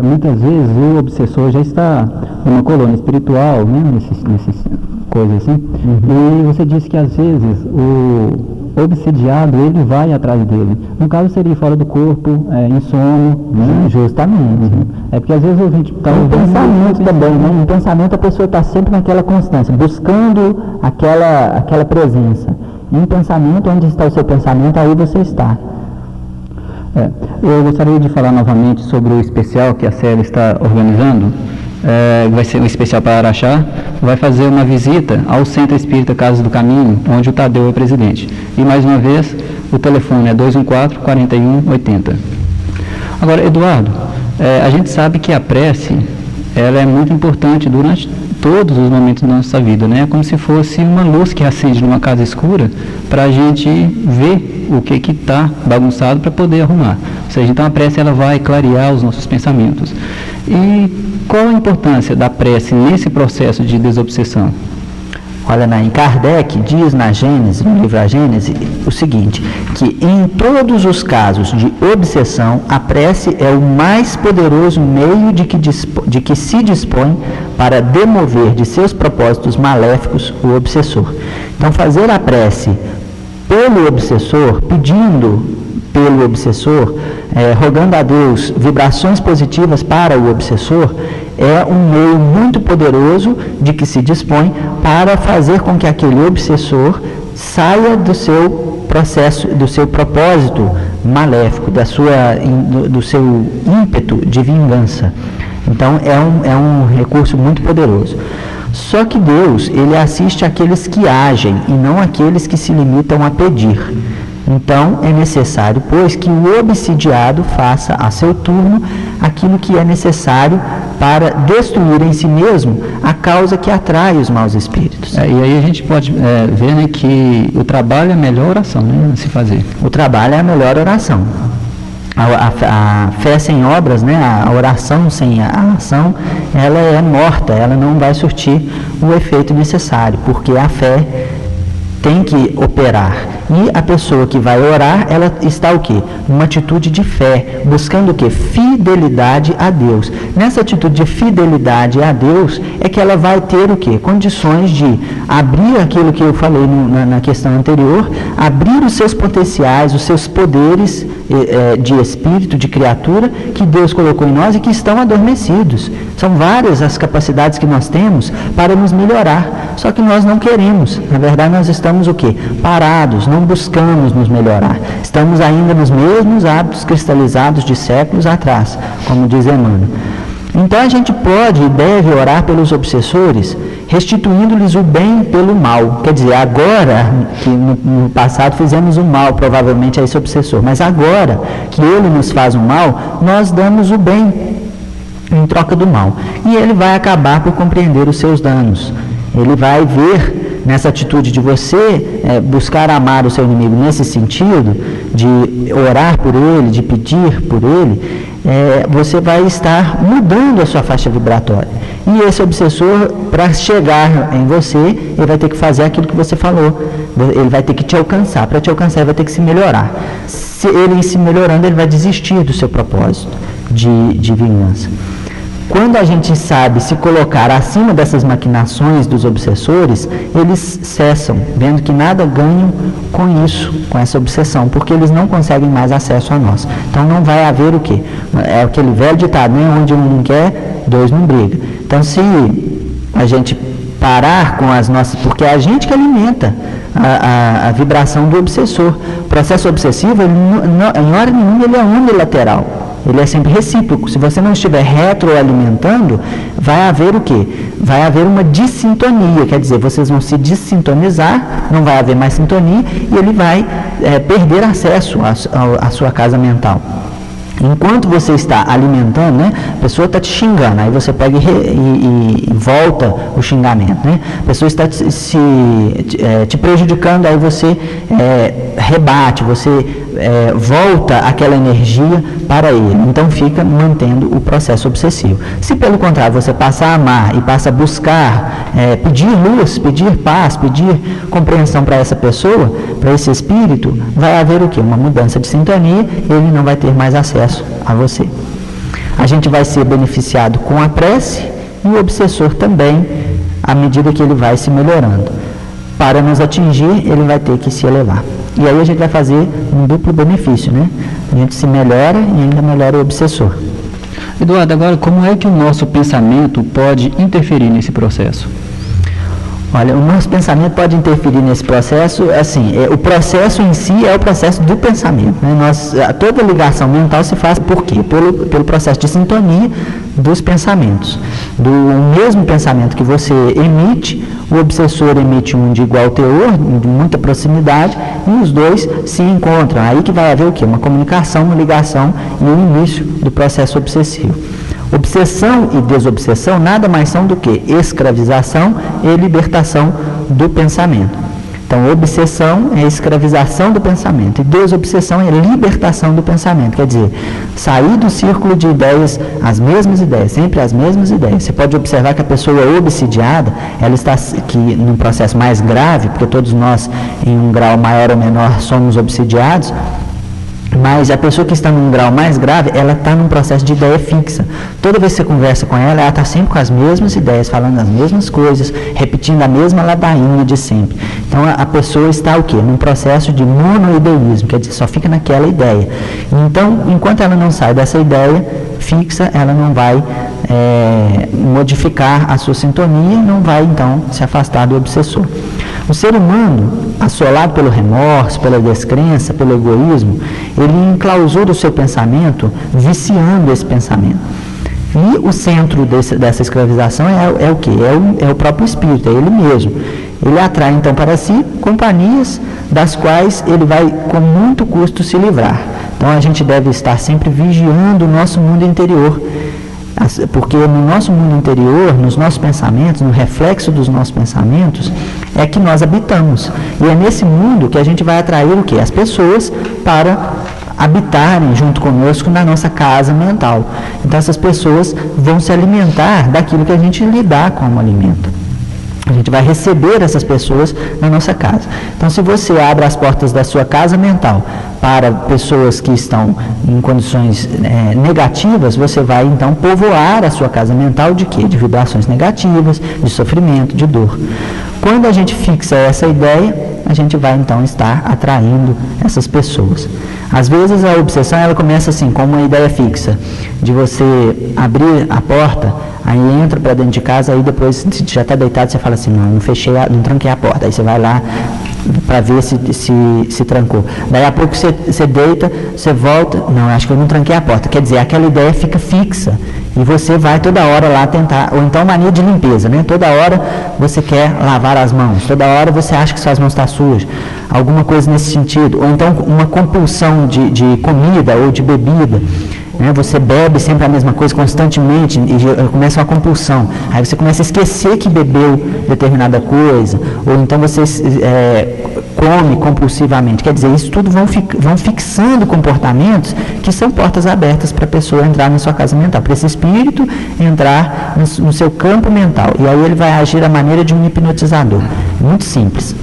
muitas vezes o obsessor já está numa colônia espiritual, né, nesses coisas assim, e você disse que às vezes o obsediado, ele vai atrás dele. No caso seria fora do corpo, em sono, né? Justamente. É porque às vezes o ouvinte está ouvindo pensamento também, né? Em pensamento a pessoa está sempre naquela constância, buscando aquela presença. Em pensamento, onde está o seu pensamento, aí você está. Eu gostaria de falar novamente sobre o especial que a Célia está organizando. Vai ser um especial para Araxá, vai fazer uma visita ao Centro Espírita Casa do Caminho, onde o Tadeu é presidente. E mais uma vez, o telefone é 214-4180. Agora, Eduardo, a gente sabe que a prece, ela é muito importante durante todos os momentos da nossa vida, né? É como se fosse uma luz que acende numa casa escura para a gente ver o que está bagunçado para poder arrumar. Ou seja, então a prece ela vai clarear os nossos pensamentos. E qual a importância da prece nesse processo de desobsessão? Olha, em Kardec diz na Gênese, no livro A Gênese, o seguinte, que em todos os casos de obsessão, a prece é o mais poderoso meio de que se dispõe para demover de seus propósitos maléficos o obsessor. Então, fazer a prece pelo obsessor, pedindo pelo obsessor, rogando a Deus vibrações positivas para o obsessor, é um meio muito poderoso de que se dispõe para fazer com que aquele obsessor saia do seu processo, do seu propósito maléfico, do seu ímpeto de vingança. Então é um recurso muito poderoso. Só que Deus, ele assiste àqueles que agem e não àqueles que se limitam a pedir. Então, é necessário, pois, que o obsidiado faça a seu turno aquilo que é necessário para destruir em si mesmo a causa que atrai os maus espíritos. E aí a gente pode ver, né, que o trabalho é a melhor oração, né, a se fazer. O trabalho é a melhor oração. A fé sem obras, né, a oração sem a ação, ela é morta, ela não vai surtir o efeito necessário, porque a fé tem que operar. E a pessoa que vai orar, ela está o quê? Numa atitude de fé, buscando o quê? Fidelidade a Deus. Nessa atitude de fidelidade a Deus, é que ela vai ter o quê? Condições de abrir aquilo que eu falei na questão anterior, abrir os seus potenciais, os seus poderes de espírito, de criatura, que Deus colocou em nós e que estão adormecidos. São várias as capacidades que nós temos para nos melhorar, só que nós não queremos. Na verdade, nós estamos o quê? Parados, não buscamos nos melhorar. Estamos ainda nos mesmos hábitos cristalizados de séculos atrás, como diz Emmanuel. Então a gente pode e deve orar pelos obsessores, restituindo-lhes o bem pelo mal. Quer dizer, agora, que no passado fizemos o mal provavelmente a esse obsessor, mas agora que ele nos faz o mal, nós damos o bem em troca do mal. E ele vai acabar por compreender os seus danos. Ele vai ver nessa atitude de você buscar amar o seu inimigo nesse sentido, de orar por ele, de pedir por ele, você vai estar mudando a sua faixa vibratória. E esse obsessor, para chegar em você, ele vai ter que fazer aquilo que você falou. Ele vai ter que te alcançar. Para te alcançar, ele vai ter que se melhorar. Se ele se melhorando, ele vai desistir do seu propósito de vingança. Quando a gente sabe se colocar acima dessas maquinações dos obsessores, eles cessam, vendo que nada ganham com isso, com essa obsessão, porque eles não conseguem mais acesso a nós. Então não vai haver o quê? É aquele velho ditado, né? Onde um não quer, dois não brigam. Então se a gente parar com as nossas... Porque é a gente que alimenta a vibração do obsessor. O processo obsessivo, em hora nenhuma, ele é unilateral. Ele é sempre recíproco. Se você não estiver retroalimentando, vai haver o quê? Vai haver uma dissintonia, quer dizer, vocês vão se desintonizar, não vai haver mais sintonia e ele vai perder acesso à sua casa mental. Enquanto você está alimentando, né, a pessoa está te xingando, aí você pega e volta o xingamento, né? A pessoa está te prejudicando, aí você rebate, você volta aquela energia para ele. Então fica mantendo o processo obsessivo. Se pelo contrário você passa a amar e passa a buscar pedir luz, pedir paz, pedir compreensão para essa pessoa, para esse espírito, vai haver o quê? Uma mudança de sintonia, ele não vai ter mais acesso a você. A gente vai ser beneficiado com a prece e o obsessor também, à medida que ele vai se melhorando. Para nos atingir, ele vai ter que se elevar. E aí a gente vai fazer um duplo benefício, né? A gente se melhora e ainda melhora o obsessor. Eduardo, agora como é que o nosso pensamento pode interferir nesse processo? Olha, o nosso pensamento pode interferir nesse processo, assim, o processo em si é o processo do pensamento, né? Toda ligação mental se faz por quê? Pelo processo de sintonia dos pensamentos. Do mesmo pensamento que você emite, o obsessor emite um de igual teor, de muita proximidade, e os dois se encontram. Aí que vai haver o quê? Uma comunicação, uma ligação e o início do processo obsessivo. Obsessão e desobsessão nada mais são do que escravização e libertação do pensamento. Então, obsessão é escravização do pensamento e desobsessão é libertação do pensamento. Quer dizer, sair do círculo de ideias, as mesmas ideias, sempre as mesmas ideias. Você pode observar que a pessoa obsidiada, ela está aqui num processo mais grave, porque todos nós, em um grau maior ou menor, somos obsidiados. Mas a pessoa que está num grau mais grave, ela está num processo de ideia fixa. Toda vez que você conversa com ela está sempre com as mesmas ideias, falando as mesmas coisas, repetindo a mesma ladainha de sempre. Então a pessoa está o quê? Num processo de monoideísmo, quer dizer, só fica naquela ideia. Então, enquanto ela não sai dessa ideia fixa, ela não vai modificar a sua sintonia, não vai então se afastar do obsessor. O ser humano, assolado pelo remorso, pela descrença, pelo egoísmo, ele enclausura o seu pensamento, viciando esse pensamento. E o centro dessa escravização é o quê? É o próprio espírito, é ele mesmo. Ele atrai então para si companhias das quais ele vai com muito custo se livrar. Então a gente deve estar sempre vigiando o nosso mundo interior, porque no nosso mundo interior, nos nossos pensamentos, no reflexo dos nossos pensamentos, é que nós habitamos. E é nesse mundo que a gente vai atrair o quê? As pessoas para habitarem junto conosco na nossa casa mental. Então essas pessoas vão se alimentar daquilo que a gente lhe dá como alimento. A gente vai receber essas pessoas na nossa casa. Então, se você abre as portas da sua casa mental para pessoas que estão em condições negativas, você vai, então, povoar a sua casa mental de quê? De vibrações negativas, de sofrimento, de dor. Quando a gente fixa essa ideia, a gente vai, então, estar atraindo essas pessoas. Às vezes, a obsessão, ela começa assim, com uma ideia fixa, de você abrir a porta, aí entra para dentro de casa, aí depois, se já está deitado, você fala assim, não tranquei a porta. Aí você vai lá para ver se trancou. Daí a pouco você deita, você volta, não, acho que eu não tranquei a porta. Quer dizer, aquela ideia fica fixa. E você vai toda hora lá tentar, ou então mania de limpeza, né? Toda hora você quer lavar as mãos, toda hora você acha que suas mãos estão sujas, alguma coisa nesse sentido. Ou então uma compulsão de comida ou de bebida, né? Você bebe sempre a mesma coisa constantemente e começa uma compulsão. Aí você começa a esquecer que bebeu determinada coisa, ou então você come compulsivamente. Quer dizer, isso tudo vão fixando comportamentos que são portas abertas para a pessoa entrar na sua casa mental, para esse espírito entrar no seu campo mental. E aí ele vai agir à maneira de um hipnotizador. Muito simples.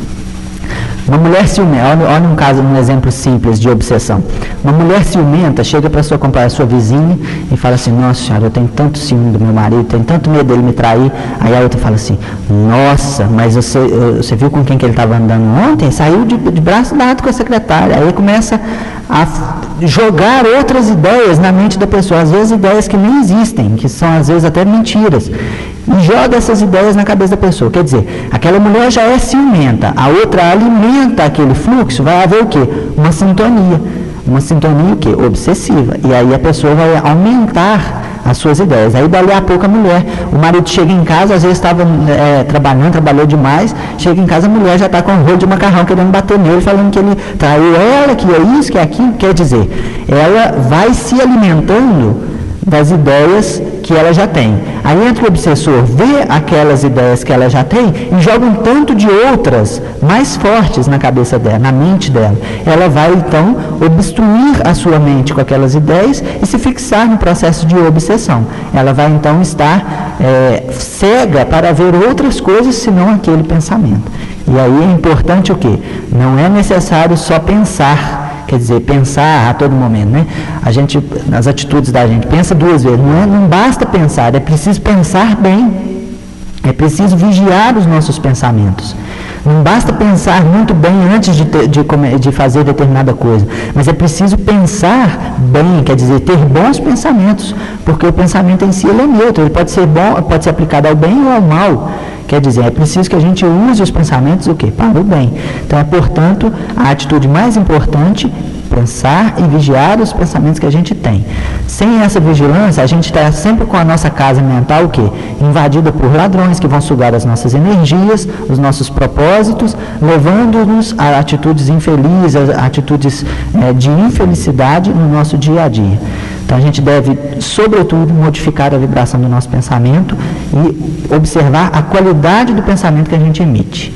Uma mulher ciumenta, olha um exemplo simples de obsessão. Uma mulher ciumenta chega para a sua vizinha e fala assim: nossa senhora, eu tenho tanto ciúme do meu marido, tenho tanto medo dele me trair. Aí a outra fala assim: nossa, mas você viu com quem que ele estava andando ontem? Saiu de braço dado com a secretária. Aí começa a jogar outras ideias na mente da pessoa, às vezes ideias que nem existem, que são às vezes até mentiras. E joga essas ideias na cabeça da pessoa. Quer dizer, aquela mulher já é ciumenta, a outra alimenta aquele fluxo, vai haver o quê? Uma sintonia. Uma sintonia o quê? Obsessiva. E aí a pessoa vai aumentar as suas ideias. Aí dali a pouco a mulher, o marido chega em casa, às vezes estava trabalhou demais, chega em casa, a mulher já está com um rolo de macarrão querendo bater nele, falando que ele traiu ela, que é isso, que é aquilo. Quer dizer, ela vai se alimentando das ideias que ela já tem. Aí entra o obsessor, vê aquelas ideias que ela já tem e joga um tanto de outras mais fortes na cabeça dela, na mente dela. Ela vai então obstruir a sua mente com aquelas ideias e se fixar no processo de obsessão. Ela vai então estar cega para ver outras coisas senão aquele pensamento. E aí é importante o quê? Não é necessário só pensar. Quer dizer, pensar a todo momento, né? A gente, nas atitudes da gente, pensa duas vezes. Não basta pensar, é preciso pensar bem. É preciso vigiar os nossos pensamentos. Não basta pensar muito bem antes de fazer determinada coisa, mas é preciso pensar bem, quer dizer, ter bons pensamentos, porque o pensamento em si ele é neutro, ele pode ser bom, pode ser aplicado ao bem ou ao mal. Quer dizer, é preciso que a gente use os pensamentos o quê? Para o bem. Então é, portanto, a atitude mais importante, pensar e vigiar os pensamentos que a gente tem. Sem essa vigilância, a gente está sempre com a nossa casa mental o quê? Invadida por ladrões que vão sugar as nossas energias, os nossos propósitos, levando-nos a atitudes infelizes, a atitudes de infelicidade no nosso dia a dia. Então a gente deve, sobretudo, modificar a vibração do nosso pensamento e observar a qualidade do pensamento que a gente emite.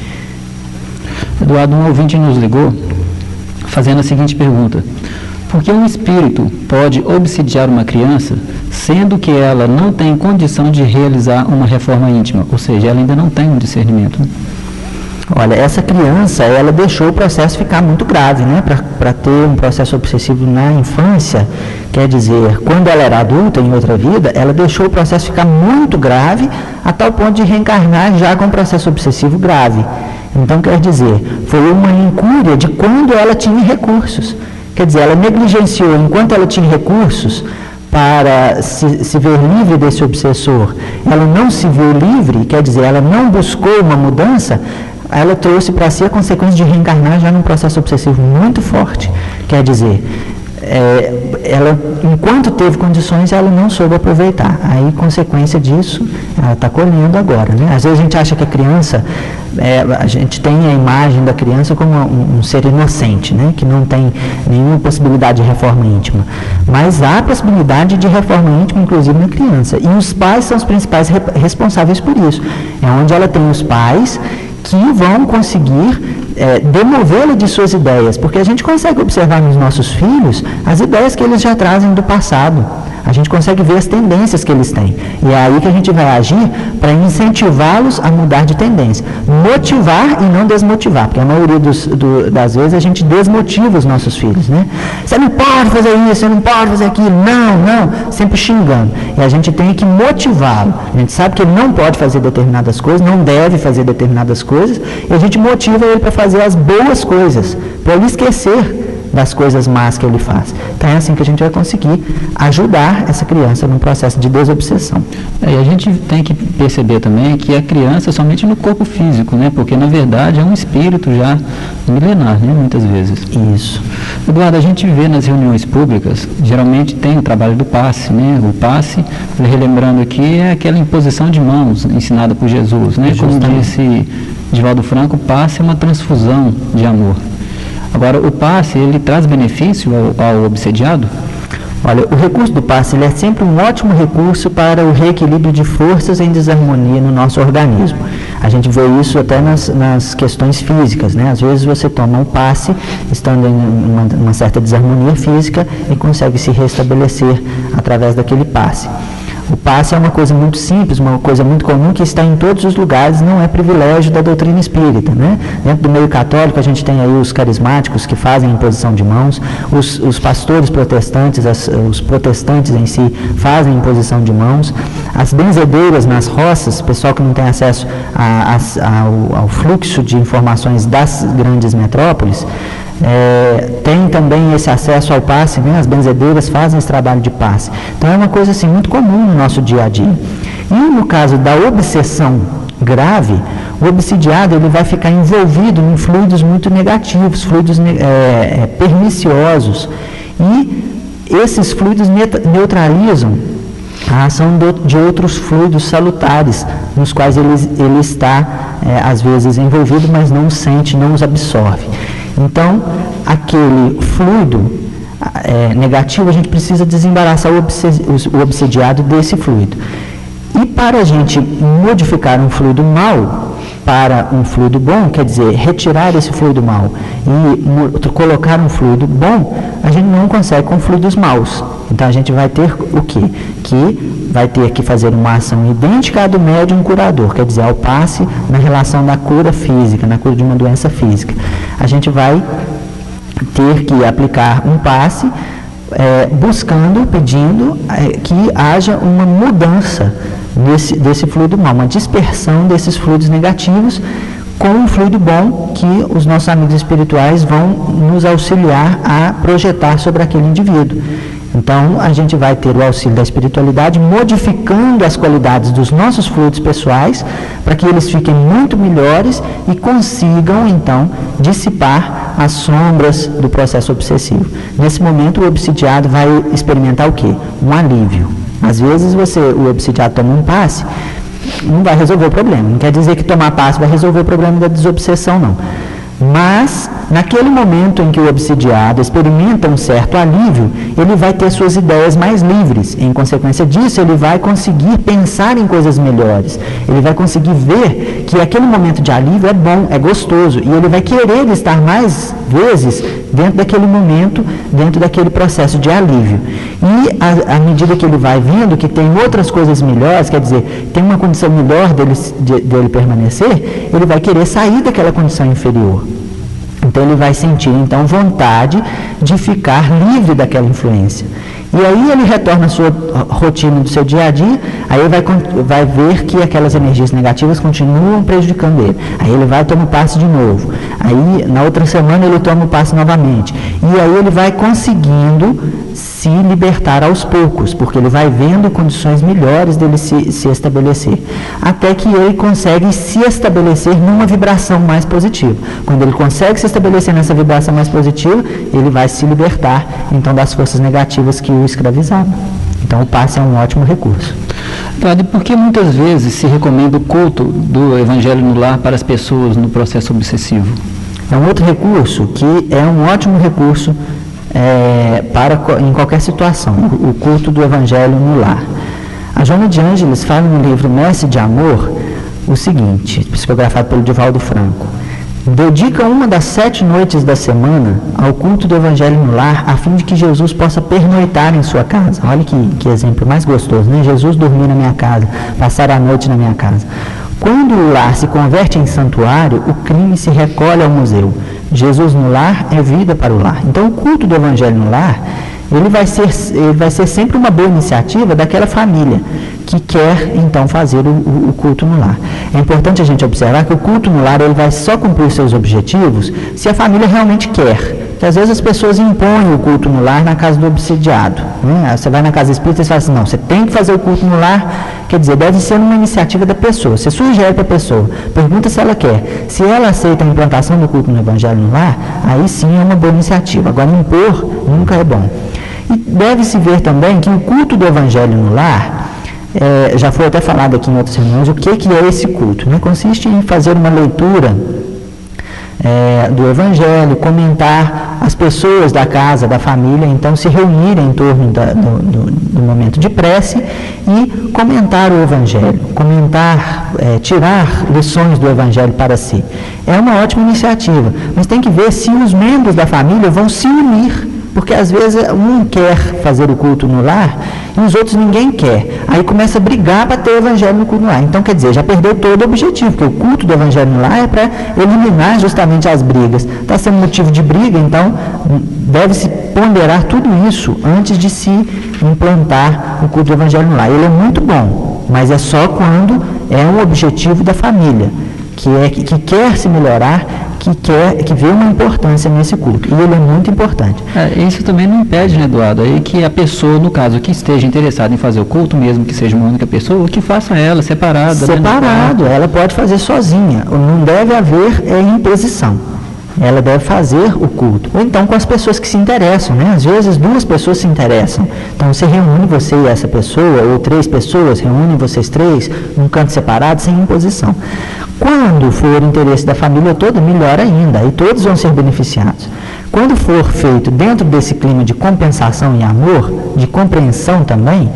Eduardo, um ouvinte nos ligou fazendo a seguinte pergunta: por que um espírito pode obsidiar uma criança, sendo que ela não tem condição de realizar uma reforma íntima? Ou seja, ela ainda não tem um discernimento. Olha, essa criança, ela deixou o processo ficar muito grave, né? Para ter um processo obsessivo na infância, quer dizer, quando ela era adulta, em outra vida, ela deixou o processo ficar muito grave, a tal ponto de reencarnar já com um processo obsessivo grave. Então, quer dizer, foi uma incúria de quando ela tinha recursos. Quer dizer, ela negligenciou enquanto ela tinha recursos para se ver livre desse obsessor. Ela não se viu livre, quer dizer, ela não buscou uma mudança, ela trouxe para si a consequência de reencarnar já num processo obsessivo muito forte. Quer dizer, ela, enquanto teve condições, ela não soube aproveitar. Aí, consequência disso, ela está colhendo agora, né? Às vezes a gente acha que a criança, a gente tem a imagem da criança como um ser inocente, né? Que não tem nenhuma possibilidade de reforma íntima. Mas há possibilidade de reforma íntima, inclusive na criança. E os pais são os principais responsáveis por isso. É onde ela tem os pais que vão conseguir demovê-la de suas ideias, porque a gente consegue observar nos nossos filhos as ideias que eles já trazem do passado. A gente consegue ver as tendências que eles têm. E é aí que a gente vai agir para incentivá-los a mudar de tendência. Motivar e não desmotivar, porque a maioria das vezes a gente desmotiva os nossos filhos, né? Você não pode fazer isso, você não pode fazer aquilo, não, sempre xingando. E a gente tem que motivá-lo. A gente sabe que ele não pode fazer determinadas coisas, não deve fazer determinadas coisas, e a gente motiva ele para fazer as boas coisas, para ele esquecer das coisas más que ele faz. Então é assim que a gente vai conseguir ajudar essa criança num processo de desobsessão. E a gente tem que perceber também que a criança é somente no corpo físico, né? Porque na verdade é um espírito já milenar, né? Muitas vezes. Isso. Eduardo, a gente vê nas reuniões públicas, geralmente tem o trabalho do passe, né? O passe, relembrando aqui, é aquela imposição de mãos ensinada por Jesus, né? Como disse Divaldo Franco, o passe é uma transfusão de amor. Agora, o passe, ele traz benefício ao obsediado? Olha, o recurso do passe ele é sempre um ótimo recurso para o reequilíbrio de forças em desarmonia no nosso organismo. A gente vê isso até nas questões físicas, né? Às vezes você toma um passe, estando em uma certa desarmonia física, e consegue se restabelecer através daquele passe. O passe é uma coisa muito simples, uma coisa muito comum que está em todos os lugares, não é privilégio da doutrina espírita, né? Dentro do meio católico a gente tem aí os carismáticos que fazem imposição de mãos, os pastores protestantes, os protestantes em si fazem imposição de mãos, as benzedeiras nas roças, pessoal que não tem acesso ao fluxo de informações das grandes metrópoles, tem também esse acesso ao passe, né? As benzedeiras fazem esse trabalho de passe. Então é uma coisa assim muito comum no nosso dia a dia. E no caso da obsessão grave, o obsidiado ele vai ficar envolvido em fluidos muito negativos, fluidos perniciosos, e esses fluidos neutralizam a ação de outros fluidos salutares, nos quais ele está às vezes envolvido, mas não os sente, não os absorve. Então, aquele fluido negativo, a gente precisa desembaraçar o obsidiado desse fluido. E para a gente modificar um fluido mau para um fluido bom, quer dizer, retirar esse fluido mau e colocar um fluido bom, a gente não consegue com fluidos maus. Então, a gente vai ter o quê? Que vai ter que fazer uma ação idêntica à do médium curador, quer dizer, ao passe na relação da cura física, na cura de uma doença física. A gente vai ter que aplicar um passe pedindo que haja uma mudança desse fluido mau, uma dispersão desses fluidos negativos com um fluido bom que os nossos amigos espirituais vão nos auxiliar a projetar sobre aquele indivíduo. Então, a gente vai ter o auxílio da espiritualidade modificando as qualidades dos nossos fluidos pessoais para que eles fiquem muito melhores e consigam, então, dissipar as sombras do processo obsessivo. Nesse momento, o obsidiado vai experimentar o quê? Um alívio. Às vezes, o obsidiado toma um passe, não vai resolver o problema. Não quer dizer que tomar passe vai resolver o problema da desobsessão, não. Mas, naquele momento em que o obsidiado experimenta um certo alívio, ele vai ter suas ideias mais livres. Em consequência disso, ele vai conseguir pensar em coisas melhores. Ele vai conseguir ver que aquele momento de alívio é bom, é gostoso. E ele vai querer estar mais vezes dentro daquele momento, dentro daquele processo de alívio. E, à medida que ele vai vendo que tem outras coisas melhores, quer dizer, tem uma condição melhor dele permanecer, ele vai querer sair daquela condição inferior. Então, ele vai sentir, então, vontade de ficar livre daquela influência. E aí ele retorna à sua rotina do seu dia a dia, aí ele vai ver que aquelas energias negativas continuam prejudicando ele. Aí ele vai tomar o passe de novo. Aí, na outra semana, ele toma o passe novamente. E aí ele vai conseguindo se libertar aos poucos, porque ele vai vendo condições melhores dele se estabelecer. Até que ele consegue se estabelecer numa vibração mais positiva. Quando ele consegue se estabelecer nessa vibração mais positiva, ele vai se libertar, então, das forças negativas que o escravizavam. Então, o passe é um ótimo recurso. Padre, por que muitas vezes se recomenda o culto do Evangelho no lar para as pessoas no processo obsessivo? É um outro recurso que é um ótimo recurso em qualquer situação, o culto do Evangelho no lar. A Joana de Ângeles fala no livro Messe de Amor o seguinte, psicografado pelo Divaldo Franco: dedica uma das 7 noites da semana ao culto do Evangelho no lar, a fim de que Jesus possa pernoitar em sua casa. Olha que exemplo mais gostoso, né? Jesus dormir na minha casa, passar a noite na minha casa. Quando o lar se converte em santuário, o crime se recolhe ao museu. Jesus no lar é vida para o lar. Então, o culto do Evangelho no lar, ele vai ser sempre uma boa iniciativa daquela família que quer, então, fazer o culto no lar. É importante a gente observar que o culto no lar ele vai só cumprir seus objetivos se a família realmente quer. que às vezes as pessoas impõem o culto no lar na casa do obsidiado, né? Você vai na casa espírita e fala assim, não, você tem que fazer o culto no lar, quer dizer, deve ser uma iniciativa da pessoa. Você sugere para a pessoa, pergunta se ela quer. Se ela aceita a implantação do culto no evangelho no lar, aí sim é uma boa iniciativa. Agora, impor nunca é bom. E deve-se ver também que o culto do evangelho no lar, já foi até falado aqui em outras reuniões, o que é esse culto, né? Consiste em fazer uma leitura do Evangelho, comentar, as pessoas da casa, da família, então se reunirem em torno do momento de prece e comentar o Evangelho, tirar lições do Evangelho para si. É uma ótima iniciativa, mas tem que ver se os membros da família vão se unir, porque às vezes um quer fazer o culto no lar e os outros ninguém quer. Aí começa a brigar para ter o evangelho no culto no lar. Então, quer dizer, já perdeu todo o objetivo, porque o culto do evangelho no lar é para eliminar justamente as brigas. Está sendo motivo de briga, então deve-se ponderar tudo isso antes de se implantar o culto do evangelho no lar. Ele é muito bom, mas é só quando é um objetivo da família, que quer se melhorar, que vê uma importância nesse culto, e ele é muito importante. Isso também não impede, né, Eduardo, aí que a pessoa, no caso, que esteja interessada em fazer o culto, mesmo que seja uma única pessoa, que faça ela separada. Separado, né? Ela pode fazer sozinha, não deve haver imposição. Ela deve fazer o culto, ou então com as pessoas que se interessam, né? Às vezes 2 pessoas se interessam, então você reúne você e essa pessoa, ou 3 pessoas, reúne vocês 3, num canto separado, sem imposição. Quando for interesse da família toda, melhor ainda, aí todos vão ser beneficiados. Quando for feito dentro desse clima de compensação e amor, de compreensão também,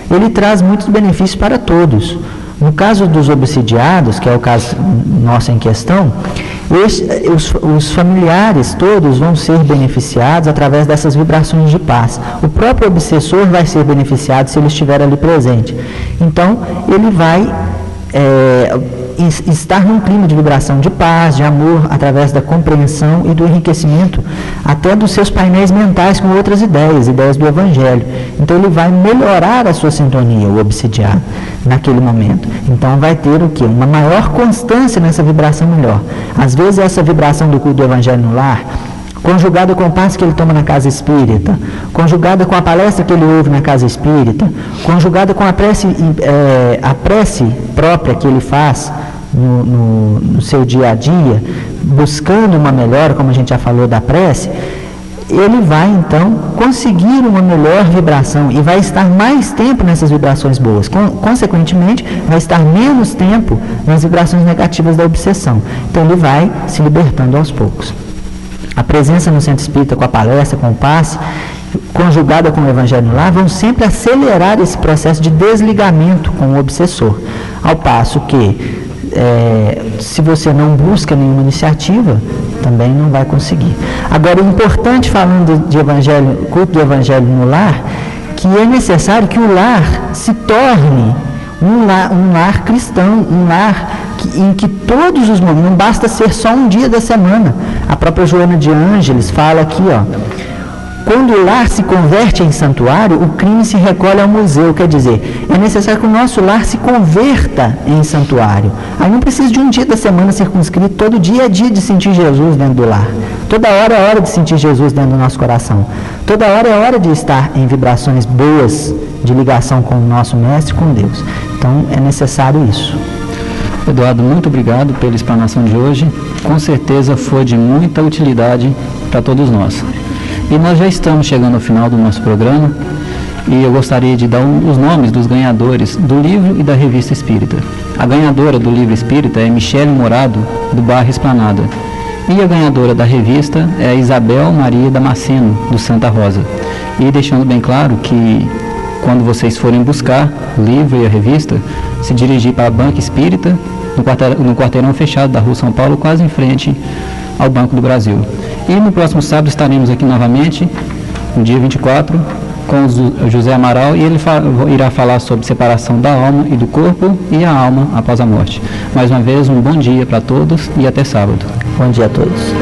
ele traz muitos benefícios para todos. No caso dos obsidiados, que é o caso nosso em questão, os familiares todos vão ser beneficiados através dessas vibrações de paz. O próprio obsessor vai ser beneficiado se ele estiver ali presente. Então, ele vai estar num clima de vibração de paz, de amor, através da compreensão e do enriquecimento, até dos seus painéis mentais com outras ideias do Evangelho. Então ele vai melhorar a sua sintonia, o obsidiado, naquele momento. Então vai ter o quê? Uma maior constância nessa vibração melhor. Às vezes essa vibração do culto do Evangelho no lar, conjugada com o passe que ele toma na casa espírita, conjugada com a palestra que ele ouve na casa espírita, conjugada com a prece própria que ele faz no seu dia a dia, buscando uma melhora, como a gente já falou da prece, ele vai então conseguir uma melhor vibração e vai estar mais tempo nessas vibrações boas. Consequentemente, vai estar menos tempo nas vibrações negativas da obsessão. Então ele vai se libertando aos poucos. A presença no centro espírita, com a palestra, com o passe, conjugada com o Evangelho no lar, vão sempre acelerar esse processo de desligamento com o obsessor. Ao passo que, se você não busca nenhuma iniciativa, também não vai conseguir. Agora, o importante, falando de culto do Evangelho no lar, que é necessário que o lar se torne um lar cristão, um lar em que todos os momentos, não basta ser só um dia da semana. A própria Joana de Ângeles fala aqui, quando o lar se converte em santuário, o crime se recolhe ao museu. Quer dizer, é necessário que o nosso lar se converta em santuário. Aí não precisa de um dia da semana circunscrito, todo dia é dia de sentir Jesus dentro do lar. Toda hora é hora de sentir Jesus dentro do nosso coração. Toda hora é hora de estar em vibrações boas, de ligação com o nosso Mestre, com Deus. Então é necessário isso. Eduardo, muito obrigado pela explanação de hoje. Com certeza foi de muita utilidade para todos nós. E nós já estamos chegando ao final do nosso programa e eu gostaria de dar os nomes dos ganhadores do livro e da revista Espírita. A ganhadora do livro Espírita é Michele Morado, do bairro Esplanada. E a ganhadora da revista é a Isabel Maria Damasceno, do Santa Rosa. E deixando bem claro que quando vocês forem buscar o livro e a revista, se dirigir para a Banca Espírita, no quarteirão fechado da Rua São Paulo, quase em frente ao Banco do Brasil. E no próximo sábado estaremos aqui novamente, no dia 24, com o José Amaral, e ele irá falar sobre separação da alma e do corpo e a alma após a morte. Mais uma vez, um bom dia para todos e até sábado. Bom dia a todos.